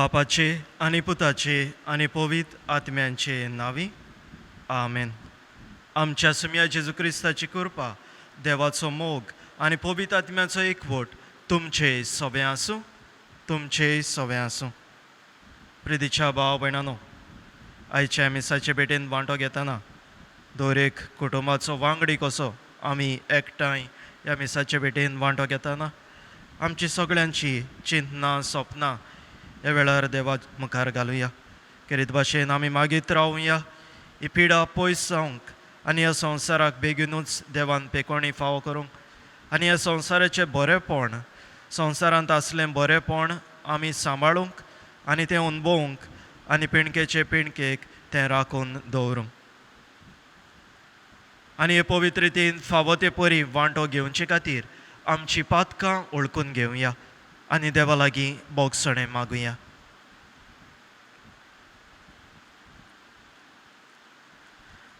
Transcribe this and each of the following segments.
बापाचे आनी पुताचे आनी पवित्र आत्म्यांचे नावी आमेन. आमच्या सुम्या जेजू क्रिस्ताची कृपा, देवाचो मोग आनी पवित्र आत्म्याचो एकवट तुमचे सगळे आसूं, तुमचे सगळे आसूं. प्रितीच्या भाव भयणांनो, आयच्या मिसाचे भेटेन वांटो घेतना दर एक कुटुंबाचो वांगडी कसो आमी एकठांय ह्या मिसाचे भेटेन वांटो घेतना आमची सगळ्यांची चिंतनां सपनां ह्या वेळार देवा मुखार घालुया. खेरीत भाशेन आमी मागीत रावुया ही पिडा पयस जावंक आनी ह्या संवसाराक बेगीनूच देवान पेकोणी फावो करूंक आनी ह्या संवसाराचें बरेंपण, संवसारांत असलें बरेंपण आमी सांबाळूंक आनी तें अणभवूंक आनी पिणकेचे पिणकेक तें राखून दवरूंक. आनी हे पवित्र रितीन फावो ते परी वांटो घेवचे खातीर आमची पातकां ओळखून घेवया आनी देवा लागीं बोगसणें मागुया.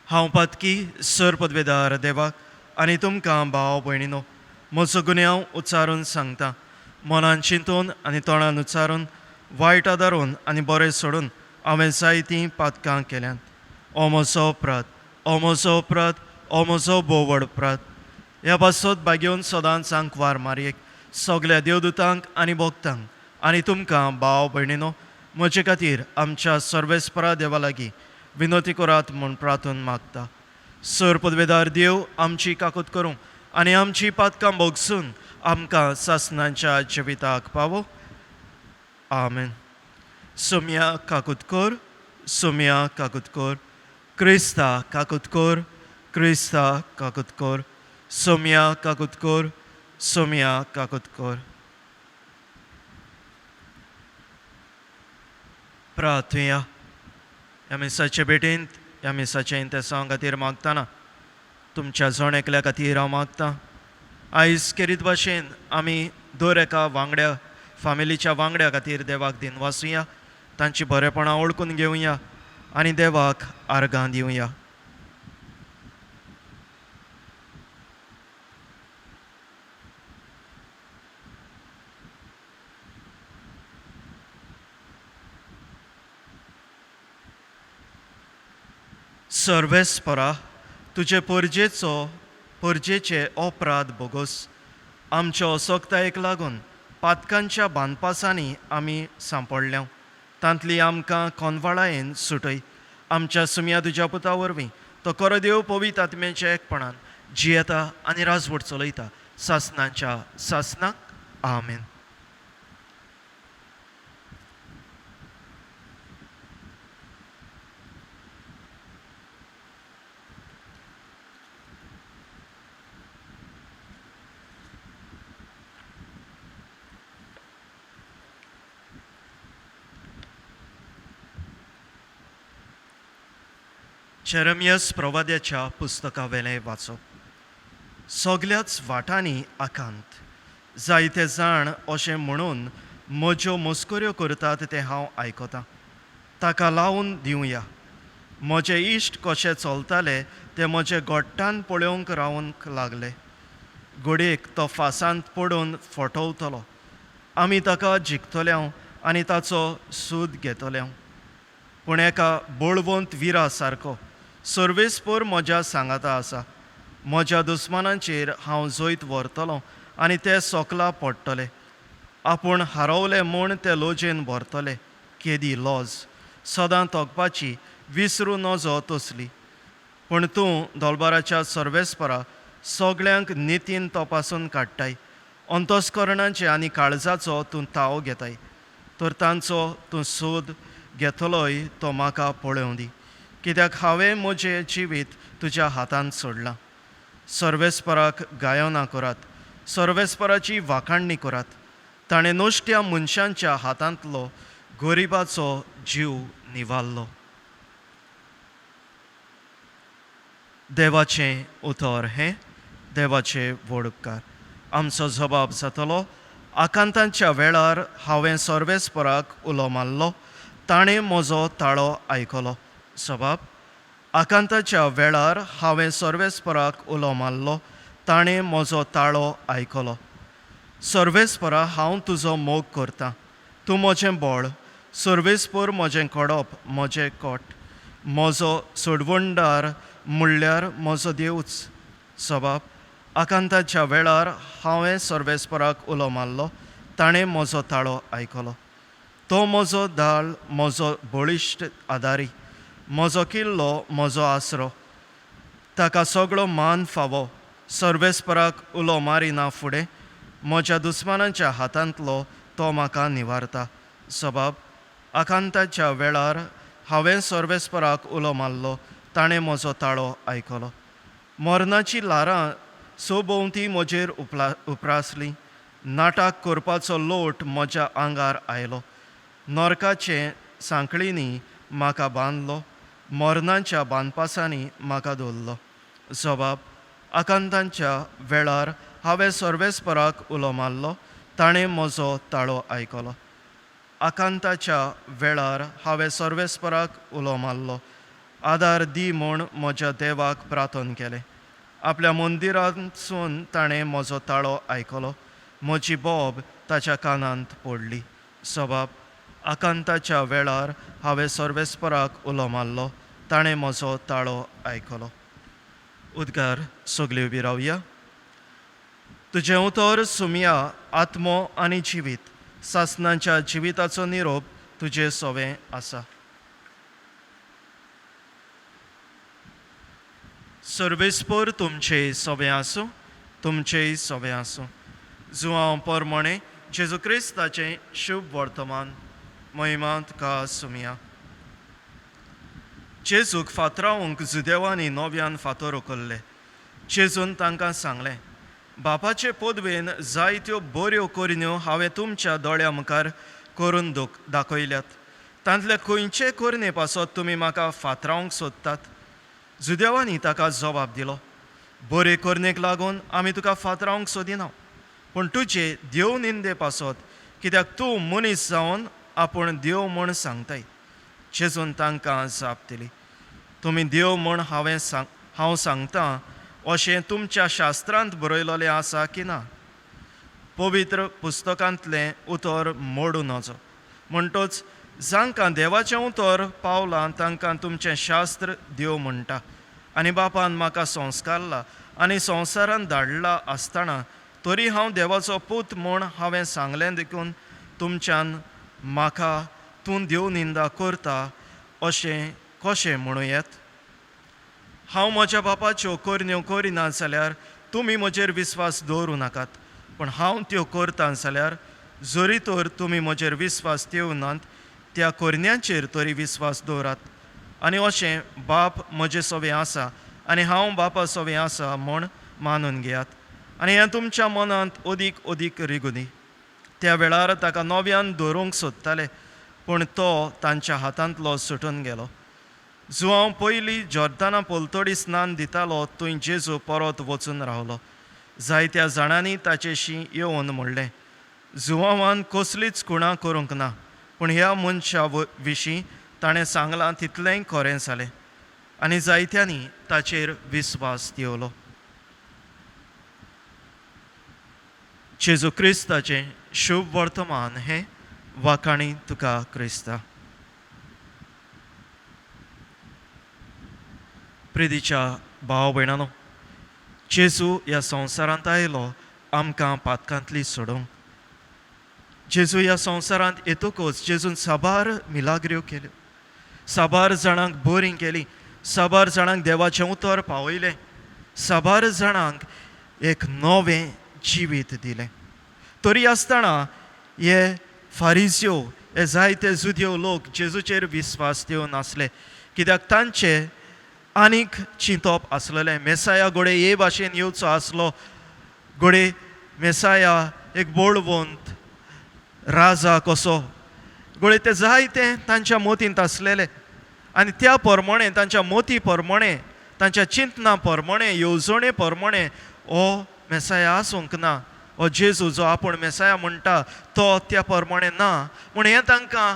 हांव पातकी सर पदवेदार देवाक आनी तुमकां भाव भयणीनो म्हजो गुन्यांव उच्चारून सांगता. मनान चिंतून आनी तोंडान उच्चारून वायट आदारून आनी बरें सोडून हांवें जायतीं पातकां केल्यात. हो म्हजो अपराध, हो म्हजो अपराध, हो म्हजो बोवड अपराध. ह्या पासत बागेवन सदांच सांग वार मारयेक सगल्या देवदूतांक आनी भक्तांक आनी तुमकां भाव भयणीनो म्हजे खातीर आमच्या सर्वेस्परा देवा लागीं विनोती करात म्हूण प्रार्थून मागता. सर पदवेदार देव आमची काकूत करूं आनी आमची पातकां भोगसून आमकां सासणांच्या जिविताक पावो. आमेन. सोम्या काकूत कर, सोम्या काकूत कर, क्रिस्ता काकूत कर, क्रिस्ता काकूत कर, सोम्या काकूत कर, सोम्या काकूत कर. प्रार्थुया. ह्या मिसाचे भेटेंत, ह्या मिसाच्या इंतेसां खातीर मागतना तुमच्या जण एकल्या खातीर हांव मागतां. आयज खेरीत भाशेन आमी दर एका वांगड्या फामिलीच्या वांगड्या खातीर देवाक दिनवासुया, तांची बरेपणां ओळखून घेवया आनी देवाक आर्गां दिवया. सर्वेस्परा, तुजे परजेचे अपराध बोगोस आमच्या असोकतायेक लागून पातकांच्या बांदपासांनी आमी सांपडल्या. तांतली आमकां कोनवाळायेन सुटय. आमच्या सुम्या तुज्या पुता वरवीं तो खरो देव पवित्र आत्म्याच्या एकपणान जियेता आनी राजवट चलयता सासणांच्या सासणाक. आमेन. जेरेमियास प्रवाद्याच्या पुस्तकावेलें वाचप. सगल्याच वाटांनी आकांत जायते जाण अशें म्हणून म्हज्यो मस्कऱ्यो करतात ते हांव आयकतां. ताका लावन दिवया. म्हजे इश्ट कशे चलताले ते म्हजे गोट्टान पळोवंक रावंक लागले. घडयेक तो फासांत पडून फटवतलो. आमी ताका जिखतल्यांव आनी ताचो सूद घेतल्यांव. पूण एका बळवंत विरा सारको सर्वेस्पर म्हज्या सांगाता आसा. म्हज्या दुस्मानांचेर हांव जैत व्हरतलों आनी ते सोकला पडटले. आपूण हारवले म्हूण ते लोजेन भरतले. केदी लॉज सदां तोगपाची विसरू नजो तसली. पूण तूं दोलबाराच्या सर्वेस्परा सगळ्यांक नितीन तपासून काडटाय. अंतस्करणाचे आनी काळजाचो तूं ताव घेताय. तर तांचो तूं सोद घेतलोय तो म्हाका पळोवं दी. कित्याक हांवें म्हजें जिवीत तुज्या हातांत सोडलां. सर्वेस्पराक गायोना करात, सर्वेस्पराची वाखाणणी करात. ताणें नोश्ट्या मनशांच्या हातांतलो गरिबाचो जीव निवाल्लो. देवाचें उतर हें, देवाचे व्हड उपकार. आमचो जबाब जातलो. आकांतांच्या वेळार हांवें सर्वेस्पराक उलो मारलो, ताणें म्हजो ताळो आयकलो. जबाब. आकांताच्या वेळार हांवें सर्वेस्पराक उलो मारलो, ताणें म्हजो ताळो आयकलो. सर्वेस्परा हांव तुजो मोग करतां. तूं म्हजें बळ. सर्वेस्पोर म्हजें कडप म्हजें कोट, म्हजो सोडवणदार म्हणल्यार म्हजो देवूच. सबाब, आकांताच्या वेळार हांवें सर्वेस्पराक उलो मारलो, ताणें म्हजो ताळो आयकलो. तो म्हजो दाळ, म्हजो बळिश्ट आदारी, म्हजो किल्लो, म्हजो आसरो. ताका सगळो मान फावो. सर्वेस्पराक उलो मारिना फुडें म्हज्या दुस्मानांच्या हातांतलो तो म्हाका निवारता. सबाब, आकांताच्या वेळार हांवें सर्वेस्पराक उलो मारलो, ताणें म्हजो ताळो आयकलो. मरणाची ल्हारां सोभोवती म्हजेर उप्रासलीं. नाटक करपाचो लोट म्हज्या आंगार आयलो. नरकाचे सांखळींनी म्हाका बांदलो, मरणाच्या बांदपासांनी म्हाका दवरलो. सबाब, आकांताच्या वेळार हांवें सर्वेस्पराक उलो मारलो, ताणें म्हजो ताळो आयकलो. आकांताच्या वेळार हांवें सर्वेस्पराक उलो मारलो, आदार दी म्हूण म्हज्या देवाक प्रार्थना केलें. आपल्या मंदिरांतसून ताणें म्हजो ताळो आयकलो. म्हजी बोब ताच्या कानांत पडली. सबाब, आकांताच्या वेळार हांवें सर्वेस्पराक उलो मारलो, ताणें म्हजो ताळो आयकलो. उद्गार सगळे उबी रावया. तुजें उतर सुमया आत्मो आनी जिवीत, सासणाच्या जिविताचो निरोप तुजें सोवें आसा. सर्वेस्पर तुमचे सोवें आसूं, तुमचेय सोवें आसूं. जुवांव परमणे जेजू क्रिस्ताचें शुभ वर्तमान. महिमा तुका सुमया. जेजूक फातरावंक जुदेवांनी नव्यान फातर उखल्ले. जेजून तांकां सांगलें, बापाचे पदवेन जायत्यो बऱ्यो कोरन्यो हांवें तुमच्या दोळ्या मुखार करून दाखयल्यात. तांतले खंयचे कोरने पासत तुमी म्हाका फातरावंक सोदतात? जुदेवांनी ताका जबाब दिलो, बरे कोरनेक लागून आमी तुका फातरावंक सोदिना, पूण तुजे देव निंदे पासत, कित्याक तूं मनीस जावन आपूण देव म्हूण सांगताय. जेजून तांकां जाप दिली, तुमी देव म्हूण हांव सांगतां अशें तुमच्या शास्त्रांत बरयलोलें आसा की ना? पवित्र पुस्तकांतलें उतर मोडूं नजो. म्हणटच जांकां देवाचें उतर पावलां तांकां तुमचें शास्त्र देव म्हणटा. आनी बापान म्हाका संस्कारला आनी संवसारांत धाडला आसतना तरी हांव देवाचो पूत म्हूण हांवें सांगलें देखून तुमच्यान म्हाका तूं देव निंदा करता अशें कशें म्हणूं येत? हांव म्हज्या बापाच्यो कोरन्यो करिना जाल्यार तुमी म्हजेर विस्वास दवरूं नाकात, पूण हांव त्यो करता जाल्यार जरी तर तुमी म्हजेर विस्वास दवरनात त्या कोरन्यांचेर तरी विस्वास दवरात. आनी अशें बाप म्हजे सोवें आसा आनी हांव बापा सोवें आसा म्हूण मानून घेयात. आनी हें तुमच्या मनांत अदीक अदीक रिगुदी. त्या वेळार ताका नव्यान दवरूंक सोदताले, पूण तो तांच्या हातांतलो सुटून गेलो. जुवांव पयलीं जॉर्दाना पलतडी स्नान दितालो थंय जेजू परत वचून रावलो. जायत्या जाणांनी ताचेशी येवन म्हणलें, जुवांवान कसलीच खुणां करूंक ना, पूण ह्या मनशा विशीं ताणें सांगलां तितलेंय खरें जालें. आनी जायत्यांनी ताचेर विस्वास दवरलो. जेजू क्रिस्ताचें शुभ वर्तमान हें वाखाणी तुका क्रिस्ता. प्रिदीच्या भाव भयणांनो, जेजू ह्या संवसारांत आयलो आमकां पातकांतली सोडूंक. जेजू ह्या संवसारांत येतकच जेजून साबार मिलाग्र्यो केल्यो, साबार जाणांक बरी केली, साबार जाणांक देवाचें उतर पावयलें, साबार जाणांक एक नवें जिवीत दिलें. तरी आसतना हे फारिज्यो, हे जायते जुदेव लोक जेजूचेर विस्वास दिवनासले, कित्याक तांचे आनीक चिंतप आसलेलें, मेसाया घोडे हे भाशेन येवचो आसलो, घोडे मेसाया एक बोळवंत राजा कसो, घोडे ते जायते तांच्या मोतींत आसलेले. आनी त्या प्रमाणे तांच्या मोती प्रमाणे, तांच्या चिंतना प्रमाणे, येवजणे प्रमाणे हो मेसाया आसूंक ना, हो जेजू जो आपूण मेसाया म्हणटा तो त्या प्रमाणे ना म्हूण हें तांकां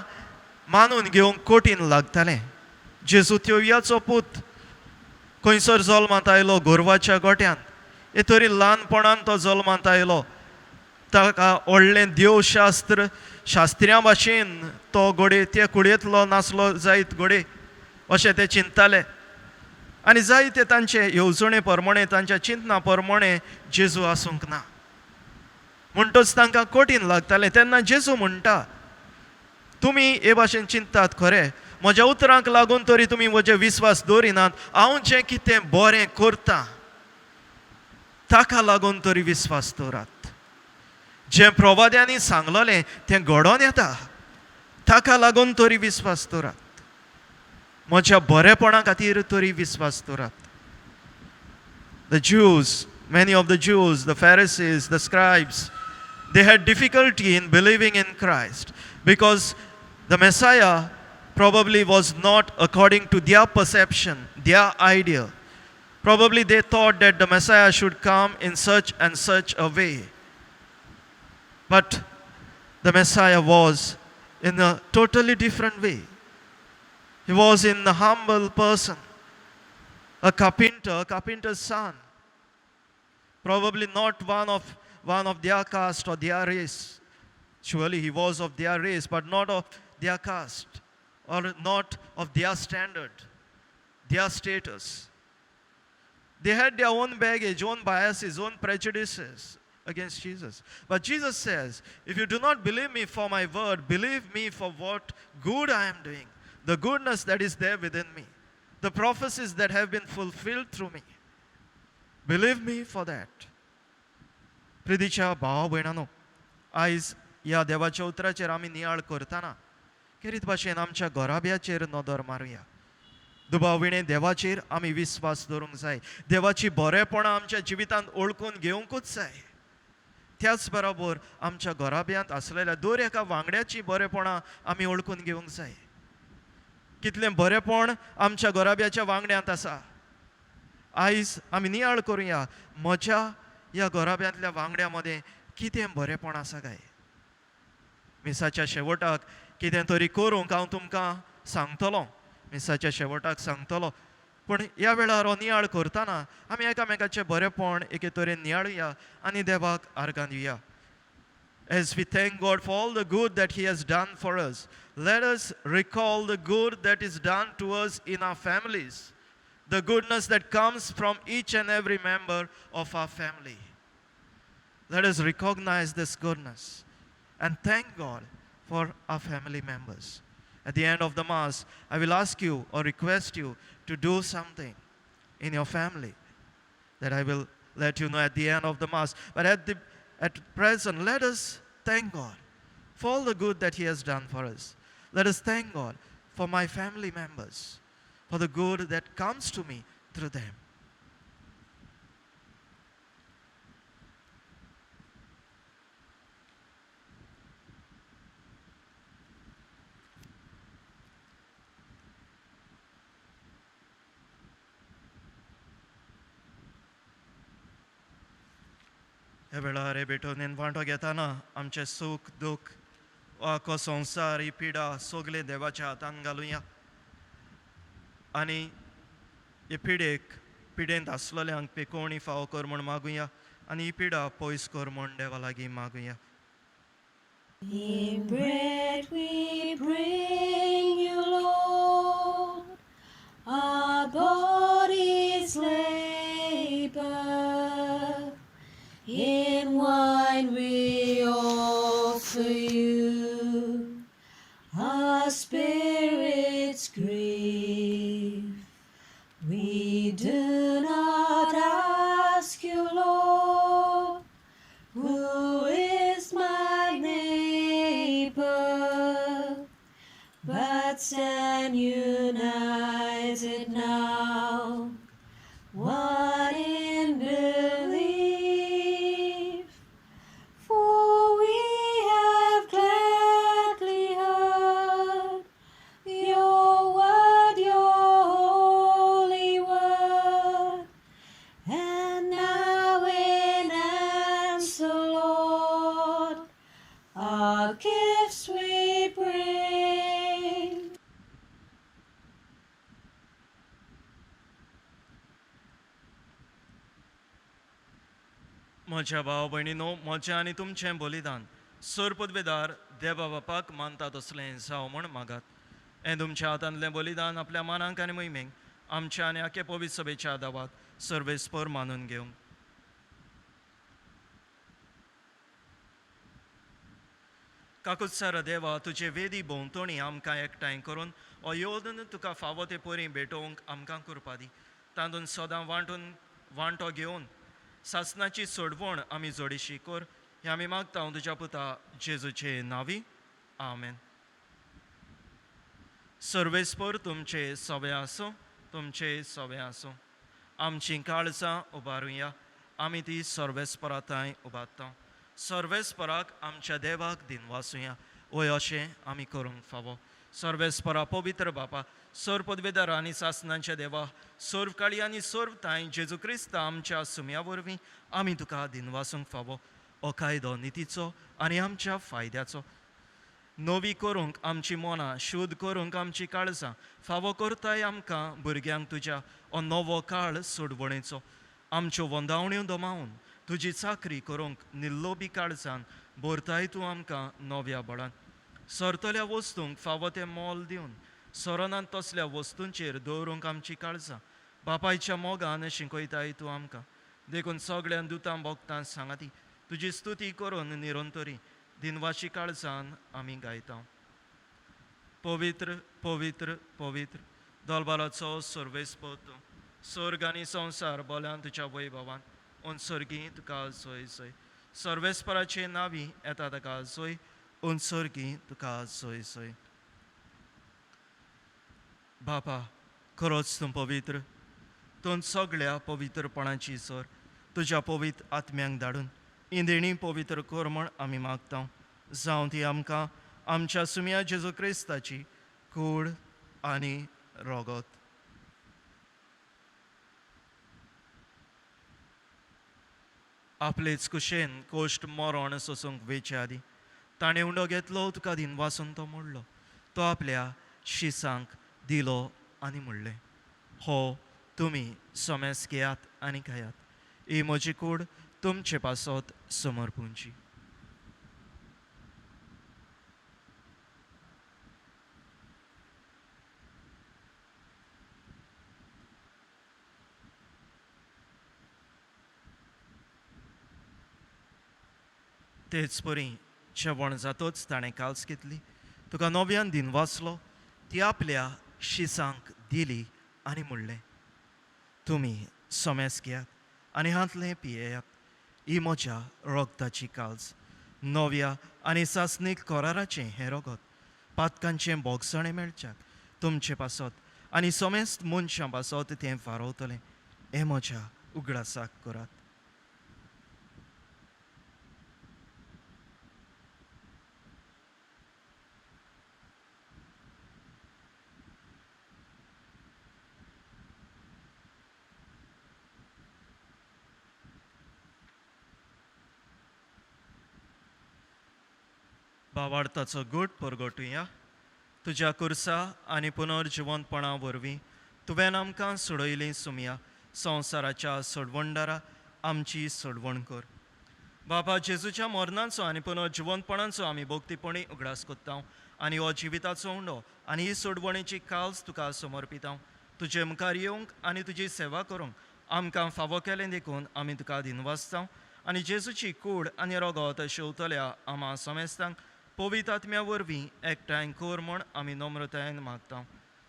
मानून घेवंक कठीण लागतालें. जेजू तेवयाचो पूत खंयसर जल्मांत आयलो, गोरवाच्या गोट्यान. हे तरी ल्हानपणान तो जल्मांत आयलो ताका व्हडलें देवशास्त्र शास्त्र्यां भाशेन तो घोडे ते कुडयेंतलो नासलो जायत घोडे अशें ते चिंतताले आनी जायते तांचे येवजणे प्रमाणे तांच्या चिंतना प्रमाणे जेजू आसूंक ना म्हणटच तांकां कठीण लागतालें तेन्ना जेजू म्हणटा तुमी हे भाशेन चिंततात खरें म्हज्या उतरांक लागून तरी तुमी म्हजे विस्वास दवरिनात हांव जें कितें बरें करतां ताका लागून तरी विस्वास दवरात जें प्रवाद्यांनी सांगलोलें तें घडोवन येता ताका लागून तरी विस्वास दवरात म्हज्या बरेपणा खातीर तरी विस्वास दवरात The Jews, many of the Jews, the Pharisees, the scribes, they had difficulty in believing in Christ because the Messiah probably was not according to their perception, their idea. Probably they thought that the Messiah should come in such and such a way. But the Messiah was in a totally different way. He was in a humble person, a carpenter's son. Probably not one of their caste or their race. Surely he was of their race, but not of their caste or not of their standard, their status. They had their own baggage, own biases, own prejudices against Jesus. But Jesus says, if you do not believe me for my word, believe me for what good I am doing, the goodness that is there within me, the prophecies that have been fulfilled through me. Believe me for that. प्रिदीच्या भावा भयणांनो आयज ह्या देवाच्या उतराचेर आमी नियाळ करतना केरीत भाशेन आमच्या घोराब्याचेर नदर मारुया दुबाविणे देवाचेर आमी विस्वास दवरूंक जाय देवाची बरेपणां आमच्या जिवितांत ओळखून घेवंकूच जाय त्याच बरोबर आमच्या घोराब्यांत आसलेल्या दर एका वांगड्याची बरेपणां आमी ओळखून घेवंक जाय कितलें बरेपण आमच्या घोराब्याच्या वांगड्यांत आसा आयज आमी नियाळ करुया म्हज्या ह्या घोराब्यांतल्या वांगड्या मदें कितें बरेपण आसा काय मिसाच्या शेवटाक कितें तरी करूंक हांव तुमकां सांगतलों मिसाच्या शेवटाक सांगतलो पूण ह्या वेळार हो नियाळ करतना आमी एकामेकाचें बरेपण एके तरेन नियाळुया आनी देवाक आर्गां Divya As we thank God for all the good that He has done for us, let us recall the good that is done to us in our families, the goodness that comes from each and every member of our family. Let us recognize this goodness and thank God for our family members. At the end of the Mass, I will ask you or request you to do something in your family that I will let you know at the end of the Mass. But at present, let us thank God for all the good that He has done for us. Let us thank God for my family members, for the good that comes to me through them. ह्या वेळार हे भेटोवन वांटो घेतना आमचे सूख दूख आखो संवसार ही पिडा सगळे देवाच्या हातान घालुया आनी हे पिडेंत आसलेल्यांक पिकोवणी फावो कर म्हूण मागुया आनी ही पिडा पयस कर म्हूण देवा लागीं मागुया In bread we bring you, Lord, our bodies labor. In wine we offer you our spirits grief. We do not ask you, Lord, who is my neighbor, but stand united now म्हज्या भाव भयणीनो, म्हजें आनी तुमचें बलिदान सोरपदवेदार देवा बापाक मानता तसलें जावं म्हण मागात. हें तुमच्या हातांतलें बलिदान आपल्या मानांक आनी मोहिमेक आमच्या आनी आख्या पवित्र सभेच्या दावाक सर्वेस्पर मानून घेवंक. काकुत्सार देवा, तुजे वेदी भोंवतणी आमकां एकठांय करून हो योदन तुका फावो ते परी भेटोवंक आमकां करपा दी. तातूंत सदां वांटो घेवन सासणाची सोडवण आमी जोडीशी कर. हें आमी मागता तुज्या पुता जेजूचे नांवी. आमेन. सर्वेस्पर तुमचे सवे आसूं, तुमचे सवे आसूं. आमचीं काळजां उबारुया, आमी ती सर्वेस्परांताय उबारता. सर्वेस्पराक आमच्या देवाक दिनवासुया, वय अशें आमी करूंक फावो. सर्वेस्परा पवित्र बापा, सोर पदवेदार आनी सासणांच्या देवा, सोर्व काळी आनी सोर्व ताय जेजू क्रिस्त आमच्या सुम्या वरवीं आमी तुका दिनवासूंक फावो. हो कायदो नितीचो आनी आमच्या फायद्याचो. नवी करूंक आमची मनां, शुद्ध करूंक आमची काळजां, फावो करताय आमकां भुरग्यांक तुज्या हो नवो काळ सोडवणेचो. आमच्यो वंदावण्यो दोमावून तुजी चाकरी करूंक निल्लोबी काळजान भरताय तूं आमकां नव्या बळान. सरतल्या वस्तूंक फावो तें मोल दिवन सरोनांत तसल्या वस्तूंचेर दवरूंक आमची काळजां बापायच्या मोगान शिकयताय तूं आमकां. देखून सगळ्या दुतां भोगतां सांगाती तुजी स्तुती करून निरंतरी दिनवाशी काळजान आमी गायता. पवित्र पवित्र पवित्र दोलबालाचो सर्वेस्पर तूं. स्वर्ग आनी संवसार बोल्यान तुज्या वैभवान उंचर्गी तुका जोय जोय. सर्वेस्पराचे नांवी येता ताका जोय, उंचर्गी तुका जोय जोय. बापा, खरोच तूं पवित्र. तूं सगळ्या पवित्रपणाची सर तुज्या पवित्र आत्म्यांक धाडून इंदेणी पवित्र कर म्हण आमी मागता. जावं ती आमकां आमच्या सुम्या जेजू क्रिस्ताची कूड आनी रोगत. आपलेच कुशेन कोश्ट मरण सोसूंक वेचे आदी ताणें उंडो घेतलो, तुका दिनवासून तो मोडलो. तो आपल्या शिसांक दिलो आनी म्हणलें, हो तुमी सोमेस घेयात आनी खायात. ही म्हजी कूड तुमचे पासत समर्पूंची. तेच परी जेवण जातोच ताणें काल्स घेतली, तुका नव्यान दिनवासलो, ती आपल्या शिसांक दिली आनी म्हणलें, तुमी सोमेस घेयात आनी हातलें पियेयात. ही म्हज्या रोगताची काल्स, नव्या आनी सासणीक कराराचें हें रोगत. पातकांचें बोगसणें मेळच्याक तुमचे पासत आनी सोमेस्त मनशां पासत तें वारवतलें. हें म्हज्या उगडासाक करात. भावार्थाचो घोट परगटुया. तुज्या कुर्सा आनी पुनर्जिवंतपणा वरवीं तुवें आमकां सोडयलीं सुमया संवसाराच्या सोडवणदारा आमची सोडवण कर. बाबा, जेजूच्या मरणाचो आनी पुनर्जिवंतपणाचो आमी भोक्तीपणी उगडास कोत्ता आनी हो जिविताचो उंडो आनी ही सोडवणेची काल्स तुका समर्पिता. तुजे मुखार येवंक आनी तुजी सेवा करूंक आमकां फावो केलें देखून आमी तुका दिनवासता आनी जेजूची कूड आनी रोगत शेवतल्या आम्हा समेस्तांक पवित्र आत्म्या वरवीं एकठांय कर म्हण आमी नम्रतायेन मागता.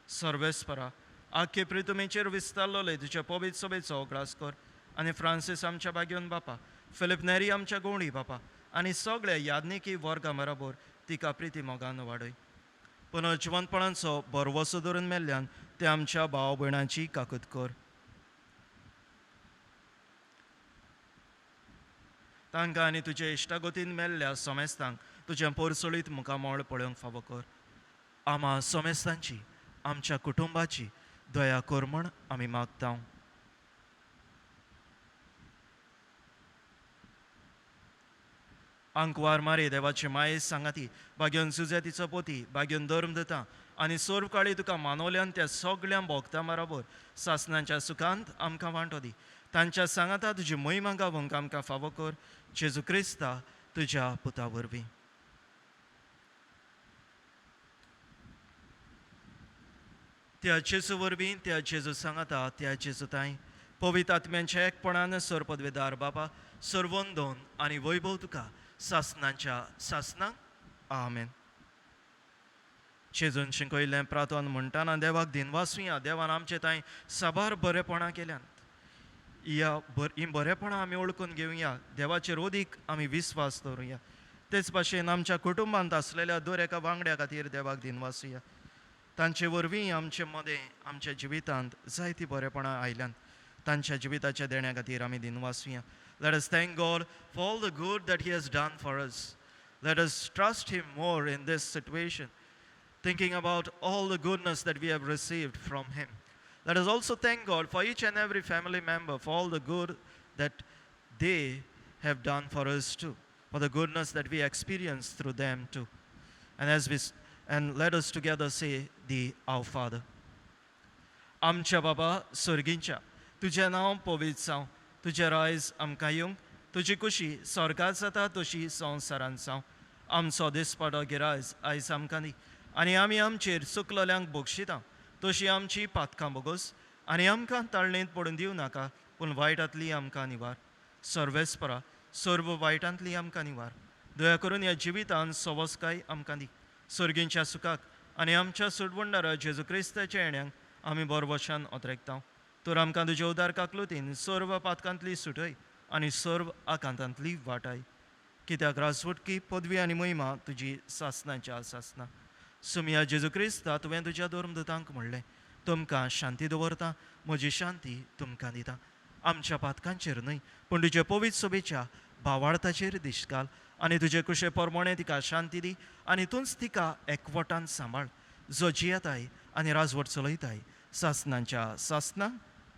सर्वेस्परा, आख्खे पृथ्वीचेर विस्तारलोले तुज्या पवित्र सभेचो उगडास कर आनी फ्रांसीस आमच्या बागेवन बापा, फिलिप नेरी आमच्या गोंडी बापा आनी सगळ्या याज्ञिकी वर्गा बरोबर तिका प्रिती मोगान वाडय. पुनर्जिवंतपणाचो बरवसो धरून मेल्ल्यान ते आमच्या भाव भयणांची काकूत कर. तांकां आनी तुज्या इश्टागतीन मेल्ल्या समेस्तांक तुजें पोरसोळीत मुखामोळ पळोवंक फावो कर. आम्हा समेस्तांची आमच्या कुटुंबाची दया कर म्हण आमी मागता. आंकवार मारे देवाचे माये सांगाती, भाग्योन सुजेतीचो पोती, भाग्योन धर्म दिता आनी सोर्व काळी तुका मानवल्यान त्या सगळ्या भोगतां बरोबर सासणाच्या सुखांत आमकां वांटो दी. तांच्या सांगाता तुजी मोहिमा गावूंक आमकां फावो कर जेजू क्रिस्ता तुज्या पुता वरवीं. त्या जेजू वरवीं त्या जेजू सांगाता त्या जेजू ताई पवित्र आत्म्यांच्या एकपणान सर पदवेदार बाबा सर्वोंदोन आनी वैभव तुका सासनांच्या सासनांक आमेन. जेजून शिकयल्लें प्रार्थना म्हणटाना देवाक दिनवासुया. देवान आमचे ताई साबार बरेपणां केल्यात. ही बरेपणां आमी ओळखून घेवया. देवाचेर ओदीक आमी विस्वास दवरुया. तेच भाशेन आमच्या कुटुंबांत आसलेल्या दर एका वांगड्या खातीर देवाक दिनवासुया. तांचे वरवीं आमचे मदें आमच्या जिवितांत जायतीं बरेपणां आयल्यात. तांच्या जिविताच्या देण्या खातीर आमी दिनवासुया. Let us thank God for all the good that He has done for us. Let us trust Him more in this situation, thinking about all the goodness that we have received from Him. Let us also thank God for each and every family member, for all the good that they have done for us too, for the goodness that we experience through them too. And let us together say the Our Father. आमच्या बाबा स्वर्गींच्या तुजें नांव पवित्र जावं. तुजें रायज आमकां येवंक. तुजी कुशी स्वर्गांत जाता तशी संवसारांत जावं. आमचो दिसपडो गिरायज आयज आमकां दी. आनी आमी आमचेर चुकलोल्यांक बक्षिता तशी आमची पातकां बोगोस. आनी आमकां ताळणेंत पडून दिवं नाका पूण वायटांतली आमकां निवार. सर्वेस्परा सर्व वायटांतली आमकां निवार. दया करून ह्या जिवितांत सवस्काय आमकां दी. सर्गींच्या सुखाक आनी आमच्या सुडवंडारा जेजू क्रिस्ताच्या येण्याक आमी बरवशान ओतरेकता. तर आमकां तुज्या उदार काकलुतीन सर्व पातकांतली सुटय आनी सर्व आकांतांतली वाटाय. कित्याक राजवटकी पदवी आनी महिमा तुजी सासनाच्या सासना. सुमिया जेजू क्रिस्ता तुवें तुज्या धर्मदूतांक म्हणलें तुमकां शांती दवरता, म्हजी शांती तुमकां दिता. आमच्या पातकांचेर न्हय पूण तुजे पवित्र सोबेच्या भावार्थाचेर दिश्ट घाल आनी तुजे कुशे परमणे तिका शांती दी आनी तूंच तिका एकवटान सांबाळ जो जियेताय आनी राजवट चलयताय सासनांच्या सासना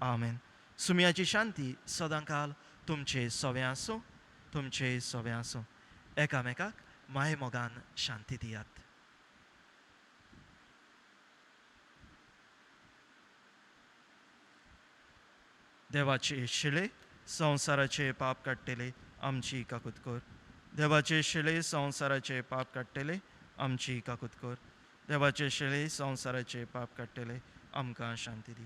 आमेन. सुमियाची शांती सदांकाल तुमचे सोवें आसूं. तुमचे सोवें आसूं. एकामेकाक माये मोगान शांती दियात. देवाचे शिळे संवसाराचे पाप काडटले आमची काकूत कर. देवाचे शिळे संवसाराचे पाप काडटले आमची काकूत कर. देवाचे शिळे संवसाराचे पाप काडटले आमकां शांती दी.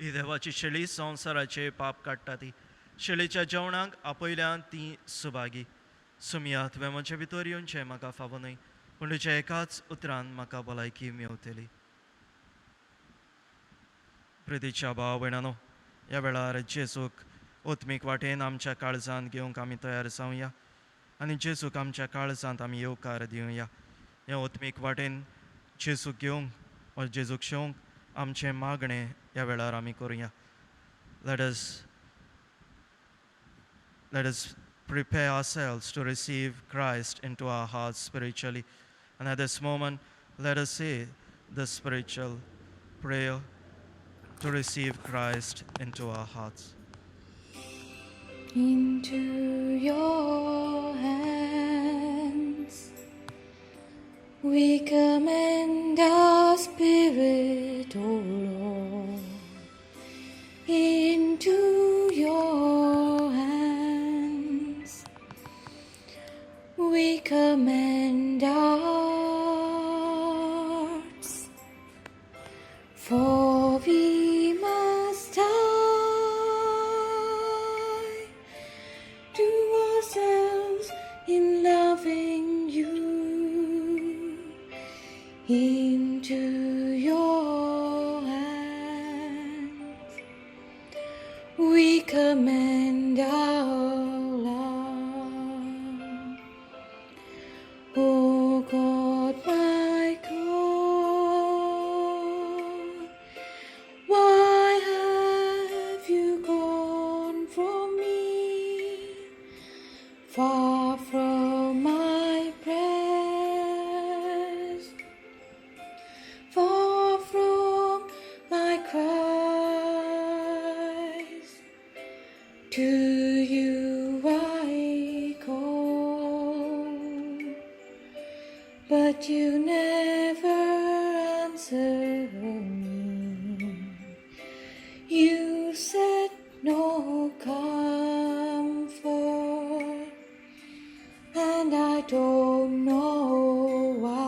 ही देवाची शेळी संवसाराचे पाप काडटा ती. शेळीच्या जेवणाक आपयल्यान ती सुभागी. सुमिया तुवें म्हजे भितर येवचें म्हाका फावो न्हय पूण तुज्या एकाच उतरान म्हाका भलायकी मेवतली. प्रितीच्या भाव भयणानो, ह्या वेळार जेजूक ओत्मीक वाटेन आमच्या काळजांत घेवंक आमी तयार जावया आनी जेजूक आमच्या काळजांत आमी येवकार दिवया. हे ओत्मीक वाटेन जेजूक घेवंक वा जेजूक शेवंक आमचें मागणें ह्या वेळार आमी करुया. Let us prepare ourselves to receive Christ into our hearts spiritually. And at this moment, let us say the spiritual prayer to receive Christ into our hearts. Into your hands we commend our spirit, O Lord. Into your hands we commend our hearts, for we must die to ourselves in loving you. Into your hands we commend our love. O God, my God, why have you gone from far from my prayers, far from my cries. To you I call, but you never answer me. You said no comfort, and I don't know why.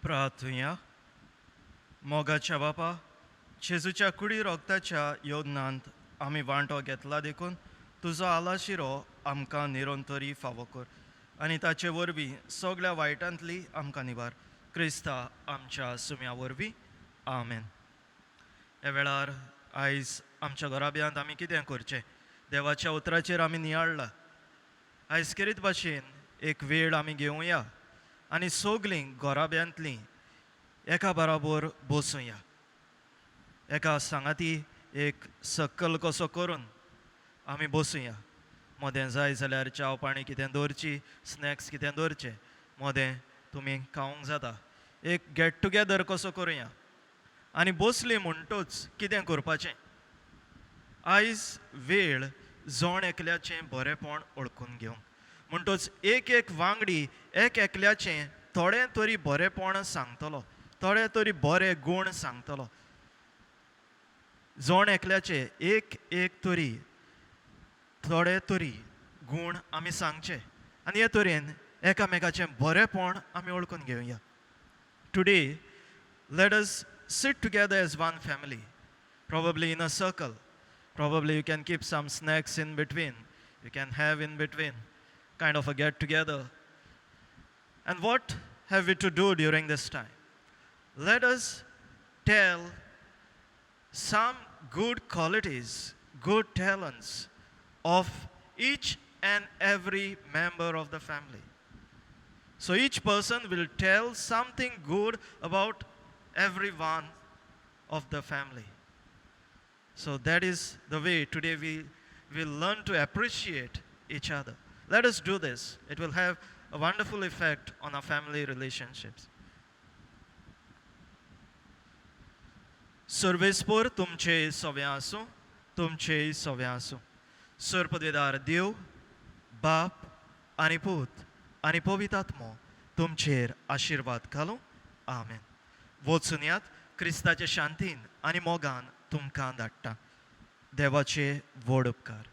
प्रार्थुया. मोगाच्या बापा, जेजूच्या कुडी रोगताच्या योजनांत आमी वांटो घेतला देखून तुजो आलाशिरो आमकां निरंतरी फावो कर आनी ताचे वरवीं सगळ्या वायटांतली आमकां निबार. क्रिस्ता आमच्या सुम्या वरवीं. आमेन. ह्या वेळार आयज आमच्या घराब्यांत आमी कितें करचें? देवाच्या उतराचेर आमी नियाळ्ळा. आयज करीत भाशेन एक वेळ आमी घेवया आनी सगलीं घराब्यांतलीं एका बराबर बसूया. एका सांगाती एक सक्कल कसो करून आमी बसूया. मोदें जाय जाल्यार च्या पाणी कितें दवरची, स्नॅक्स कितें दवरचें, मोदें तुमी खावंक जाता. एक गेट टुगेदर कसो करुया आनी बसली म्हणटूच कितें करपाचें. आयज वेळ जोण एकल्याचें बरेंपण ओळखून घेवंक म्हणटूच एक एक वांगडी एक एकल्याचें थोडें तरी बरेंपण सांगतलो, थोडे तरी बरे गूण सांगतलो. जोण एकल्याचे एक एक तरी थोडे तरी गूण आमी सांगचे आनी हे तरेन एकामेकाचें बरेंपण आमी ओळखून घेवया. Today let us sit together as one family, probably in a circle. Probably you can keep some snacks in between, you can have in between, kind of a get together. And what have we to do during this time? Let us tell some good qualities, good talents of each and every member of the family. So each person will tell something good about every one of the family. So that is the way today we will learn to appreciate each other. Let us do this. It will have a wonderful effect on our family relationships. सर्वेस्पर तुमचे सवे आसूं, तुमचे सवे आसूं. सर्पदवेदार देव, बाप आनी पूत आनी पवित्र आत्मो तुमचेर आशिर्वाद घालूं. आमेन. वचून यात. क्रिस्ताचे शांतीन आनी मोगान तुमकां धाडटा. देवाचे व्हड उपकार.